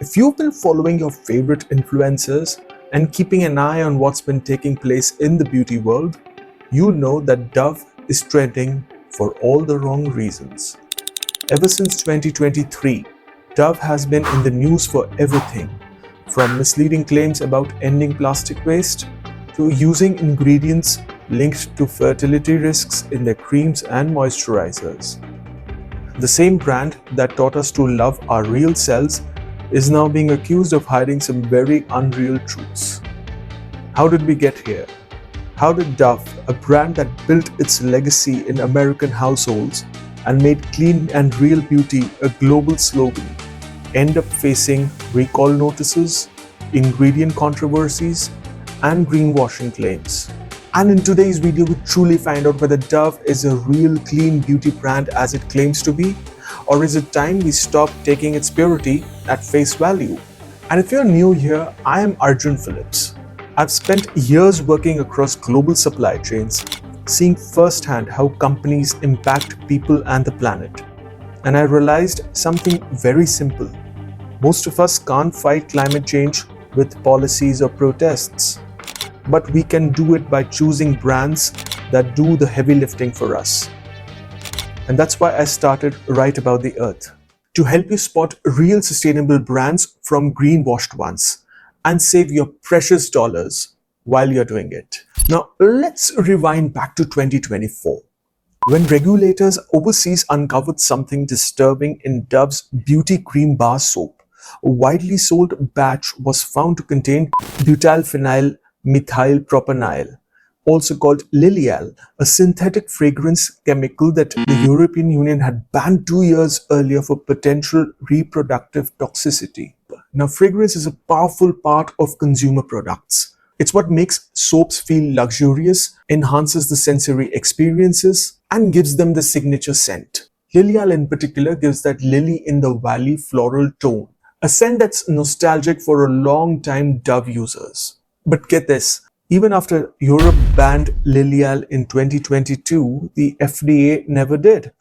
If you've been following your favorite influencers and keeping an eye on what's been taking place in the beauty world, you know that Dove is trending for all the wrong reasons. Ever since 2023, Dove has been in the news for everything, from misleading claims about ending plastic waste to using ingredients linked to fertility risks in their creams and moisturizers. The same brand that taught us to love our real selves is now being accused of hiding some very unreal truths. How did we get here? How did Dove, a brand that built its legacy in American households and made clean and real beauty a global slogan, end up facing recall notices, ingredient controversies, and greenwashing claims? And in today's video, we truly find out whether Dove is a real clean beauty brand as it claims to be, or is it time we stop taking its purity at face value? And if you're new here, I am Arjun Phillips. I've spent years working across global supply chains, seeing firsthand how companies impact people and the planet. And I realized something very simple. Most of us can't fight climate change with policies or protests, but we can do it by choosing brands that do the heavy lifting for us. And that's why I started Right About the Earth, to help you spot real sustainable brands from greenwashed ones and save your precious dollars while you're doing it. Now, let's rewind back to 2024, when regulators overseas uncovered something disturbing in Dove's beauty cream bar soap. A widely sold batch was found to contain butylphenyl methylpropanyl, also called Lilial, a synthetic fragrance chemical that the European Union had banned 2 years earlier for potential reproductive toxicity. Now, fragrance is a powerful part of consumer products. It's what makes soaps feel luxurious, enhances the sensory experiences, and gives them the signature scent. Lilial in particular gives that lily in the valley floral tone, a scent that's nostalgic for a long-time Dove users. But get this, even after Europe banned Lilial in 2022, the FDA never did.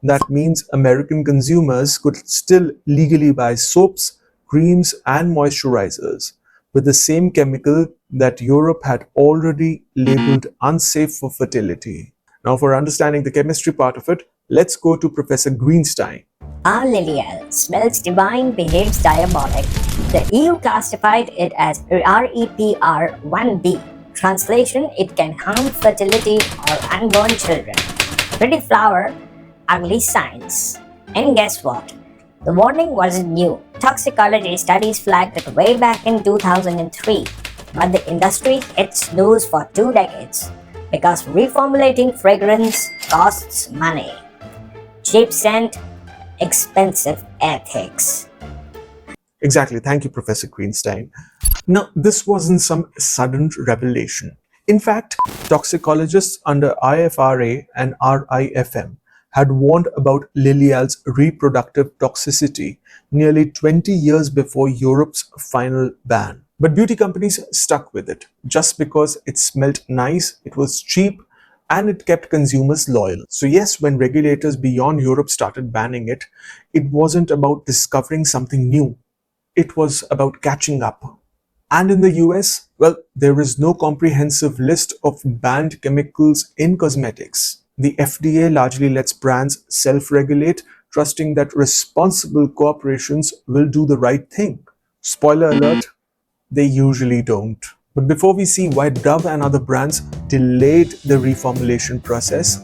That means American consumers could still legally buy soaps, creams, and moisturizers with the same chemical that Europe had already labeled unsafe for fertility. Now, for understanding the chemistry part of it, let's go to Professor Greenstein. Our Lilial smells divine, behaves diabolic. The EU classified it as REPR1B. Translation, it can harm fertility or unborn children. Pretty flower, ugly science. And guess what? The warning wasn't new. Toxicology studies flagged it way back in 2003. But the industry hit snooze for 2 decades because reformulating fragrance costs money. Cheap scent, expensive ethics. Exactly. Thank you, Professor Greenstein. Now, this wasn't some sudden revelation. In fact, toxicologists under IFRA and RIFM had warned about Lilial's reproductive toxicity nearly 20 years before Europe's final ban. But beauty companies stuck with it just because it smelled nice, it was cheap, and it kept consumers loyal. So yes, when regulators beyond Europe started banning it, it wasn't about discovering something new. It was about catching up. And in the US, well, there is no comprehensive list of banned chemicals in cosmetics. The FDA largely lets brands self-regulate, trusting that responsible corporations will do the right thing. Spoiler alert, they usually don't. But before we see why Dove and other brands delayed the reformulation process,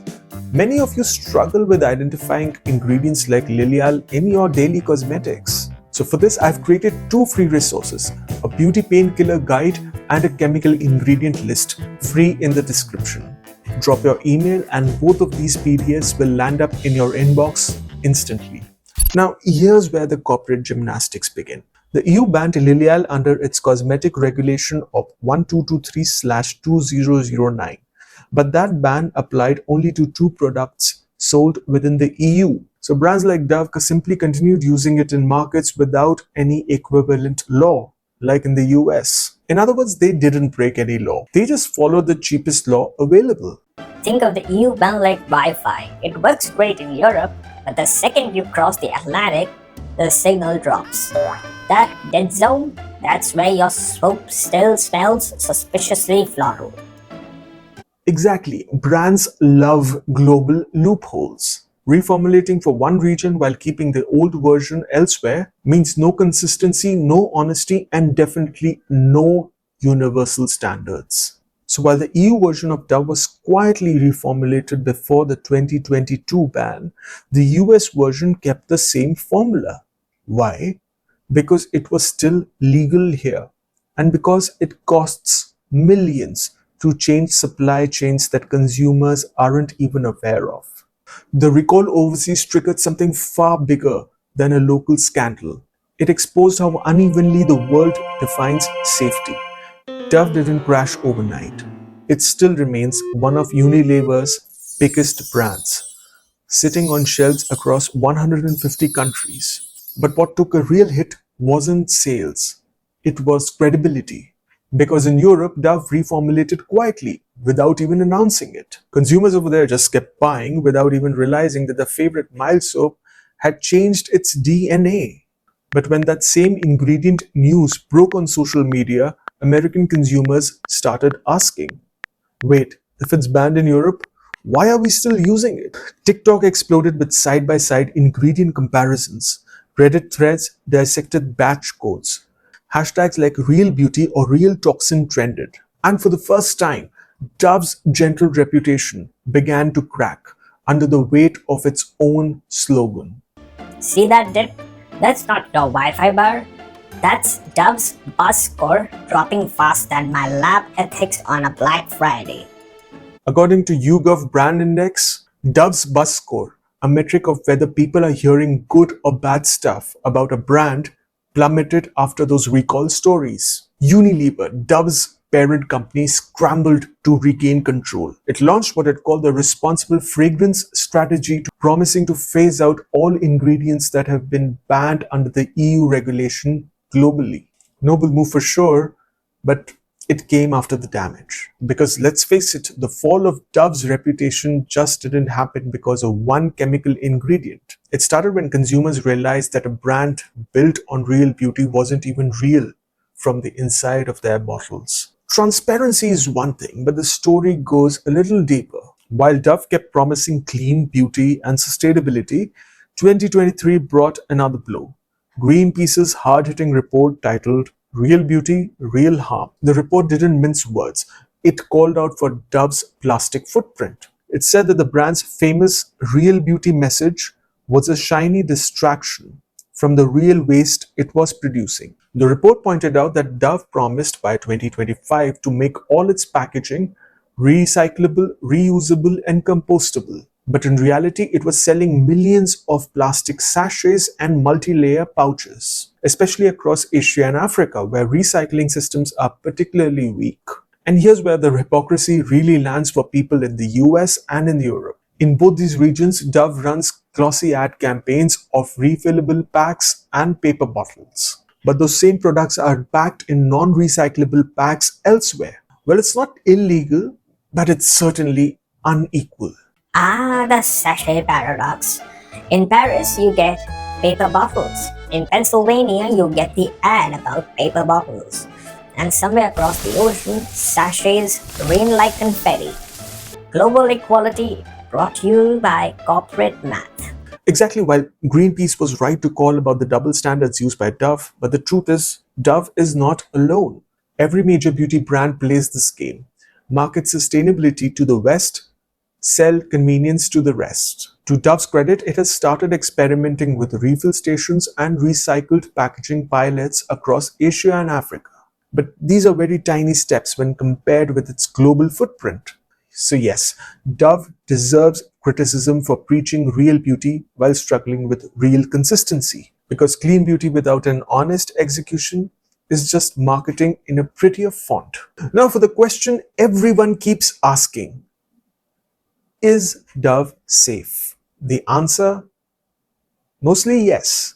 many of you struggle with identifying ingredients like Lilial in your daily cosmetics. So for this, I've created 2 free resources, a beauty painkiller guide and a chemical ingredient list, free in the description. Drop your email and both of these PDFs will land up in your inbox instantly. Now, here's where the corporate gymnastics begin. The EU banned Lilial under its cosmetic regulation of 1223/2009, but that ban applied only to 2 products sold within the EU. So brands like Dove simply continued using it in markets without any equivalent law, like in the US. In other words, they didn't break any law. They just followed the cheapest law available. Think of the EU ban like Wi-Fi. It works great in Europe, but the second you cross the Atlantic, the signal drops. That dead zone, that's where your soap still smells suspiciously floral. Exactly. Brands love global loopholes. Reformulating for one region while keeping the old version elsewhere means no consistency, no honesty, and definitely no universal standards. So while the EU version of Dove was quietly reformulated before the 2022 ban, the US version kept the same formula. Why? Because it was still legal here and because it costs millions to change supply chains that consumers aren't even aware of. The recall overseas triggered something far bigger than a local scandal. It exposed how unevenly the world defines safety. Dove didn't crash overnight. It still remains one of Unilever's biggest brands, sitting on shelves across 150 countries. But what took a real hit wasn't sales, it was credibility. Because in Europe, Dove reformulated quietly without even announcing it. Consumers over there just kept buying without even realizing that the favorite mild soap had changed its DNA. But when that same ingredient news broke on social media, American consumers started asking, wait, if it's banned in Europe, why are we still using it? TikTok exploded with side by side ingredient comparisons. Reddit threads dissected batch codes. Hashtags like real beauty or real toxin trended. And for the first time, Dove's gentle reputation began to crack under the weight of its own slogan. See that dip? That's not your Wi-Fi bar. That's Dove's buzz score dropping faster than my lab ethics on a Black Friday. According to YouGov Brand Index, Dove's buzz score, a metric of whether people are hearing good or bad stuff about a brand, plummeted after those recall stories. Unilever, Dove's parent company, scrambled to regain control. It launched what it called the Responsible Fragrance Strategy, promising to phase out all ingredients that have been banned under the EU regulation globally. Noble move for sure, but it came after the damage. Because let's face it, the fall of Dove's reputation just didn't happen because of one chemical ingredient. It started when consumers realized that a brand built on real beauty wasn't even real from the inside of their bottles. Transparency is one thing, but the story goes a little deeper. While Dove kept promising clean beauty and sustainability, 2023 brought another blow. Greenpeace's hard-hitting report titled Real Beauty, Real Harm. The report didn't mince words. It called out for Dove's plastic footprint. It said that the brand's famous Real Beauty message was a shiny distraction from the real waste it was producing. The report pointed out that Dove promised by 2025 to make all its packaging recyclable, reusable, and compostable. But in reality, it was selling millions of plastic sachets and multi-layer pouches, especially across Asia and Africa, where recycling systems are particularly weak. And here's where the hypocrisy really lands for people in the US and in Europe. In both these regions, Dove runs glossy ad campaigns of refillable packs and paper bottles. But those same products are packed in non-recyclable packs elsewhere. Well, it's not illegal, but it's certainly unequal. Ah, the sachet paradox. In Paris, you get paper bottles. In Pennsylvania, you get the ad about paper bottles. And somewhere across the ocean, sachets rain like confetti. Global equality brought to you by corporate math. Exactly, while Greenpeace was right to call about the double standards used by Dove, but the truth is, Dove is not alone. Every major beauty brand plays this game. Market sustainability to the West, sell convenience to the rest. To Dove's credit, it has started experimenting with refill stations and recycled packaging pilots across Asia and Africa. But these are very tiny steps when compared with its global footprint. So yes, Dove deserves criticism for preaching real beauty while struggling with real consistency. Because clean beauty without an honest execution is just marketing in a prettier font. Now for the question everyone keeps asking. Is Dove safe? The answer? Mostly yes.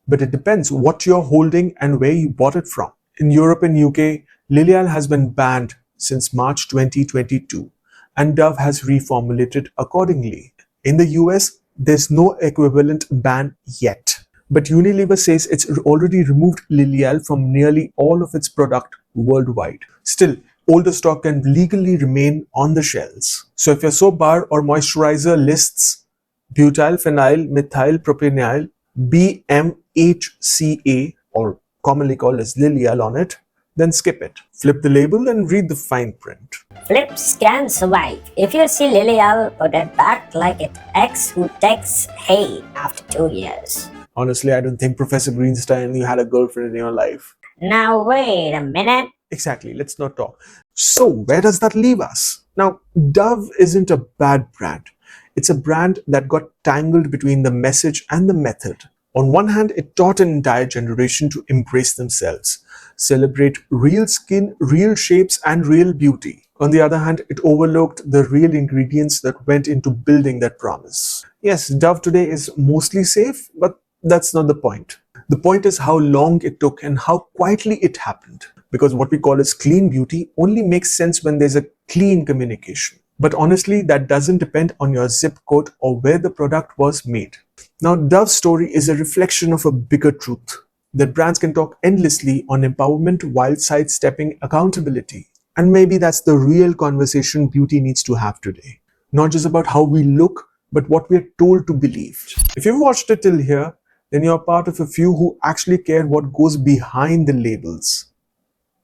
But it depends what you're holding and where you bought it from. In Europe and UK, Lilial has been banned since March 2022 and Dove has reformulated accordingly. In the US, there's no equivalent ban yet. But Unilever says it's already removed Lilial from nearly all of its product worldwide. Still, older stock can legally remain on the shelves. So if your soap bar or moisturizer lists butyl phenyl methyl propenyl BMHCA, or commonly called as Lilial, on it, then skip it. Flip the label and read the fine print. Flips can survive. If you see Lilial, put it back like it ex who texts hey after 2 years. Honestly, I don't think Professor Greenstein, you had a girlfriend in your life. Now wait a minute. Exactly, let's not talk. So, where does that leave us? Now, Dove isn't a bad brand. It's a brand that got tangled between the message and the method. On one hand, it taught an entire generation to embrace themselves, celebrate real skin, real shapes, and real beauty. On the other hand, it overlooked the real ingredients that went into building that promise. Yes, Dove today is mostly safe, but that's not the point. The point is how long it took and how quietly it happened. Because what we call as clean beauty only makes sense when there's a clean communication. But honestly, that doesn't depend on your zip code or where the product was made. Now, Dove's story is a reflection of a bigger truth, that brands can talk endlessly on empowerment while sidestepping accountability. And maybe that's the real conversation beauty needs to have today. Not just about how we look, but what we're told to believe. If you've watched it till here, then you're part of a few who actually care what goes behind the labels.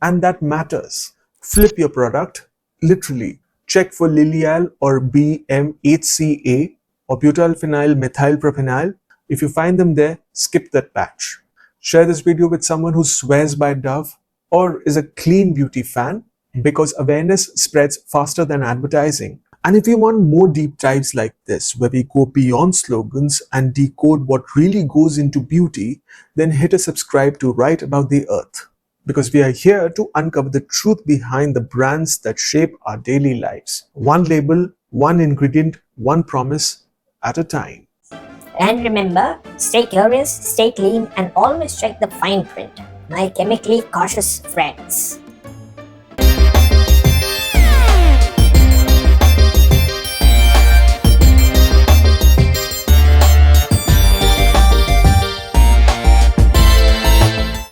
And that matters. Flip your product, literally. Check for Lilial or BMHCA or butyl phenyl methyl propenyl. If you find them there, skip that batch. Share this video with someone who swears by Dove or is a clean beauty fan, because awareness spreads faster than advertising. And if you want more deep dives like this, where we go beyond slogans and decode what really goes into beauty, then hit a subscribe to Write About the Earth. Because we are here to uncover the truth behind the brands that shape our daily lives. One label, one ingredient, one promise at a time. And remember, stay curious, stay clean, and always check the fine print. My chemically cautious friends.